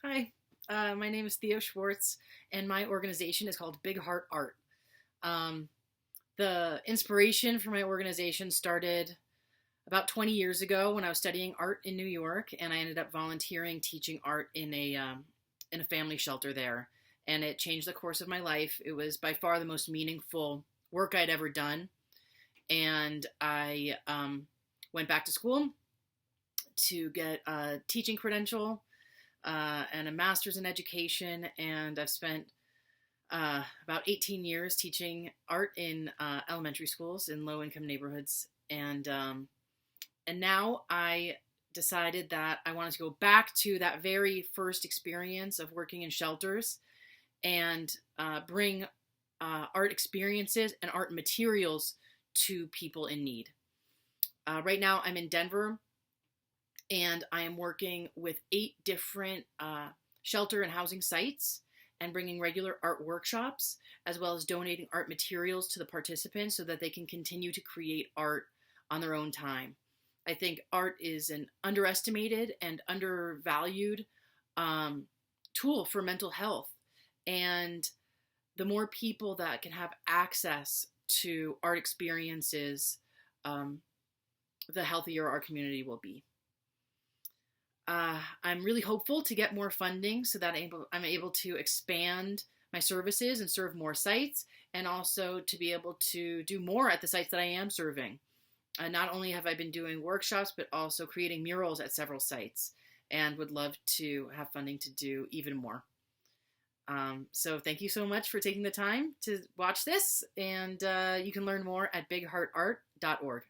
Hi, my name is Theo Schwartz, and my organization is called Big Heart Art. Um, the inspiration for my organization started about 20 years ago when I was studying art in New York, and I ended up volunteering teaching art in a family shelter there, and it changed the course of my life. It was by far the most meaningful work I'd ever done, and I went back to school to get a teaching credential and a master's in education, and I've spent about 18 years teaching art in elementary schools in low-income neighborhoods, and now I decided that I wanted to go back to that very first experience of working in shelters and bring art experiences and art materials to people in need. Right now, I'm in Denver, and I am working with 8 different shelter and housing sites and bringing regular art workshops, as well as donating art materials to the participants so that they can continue to create art on their own time. I think art is an underestimated and undervalued tool for mental health. And the more people that can have access to art experiences, the healthier our community will be. I'm really hopeful to get more funding so that I'm able to expand my services and serve more sites, and also to be able to do more at the sites that I am serving. Not only have I been doing workshops, but also creating murals at several sites, and would love to have funding to do even more. So thank you so much for taking the time to watch this, and you can learn more at bigheartart.org.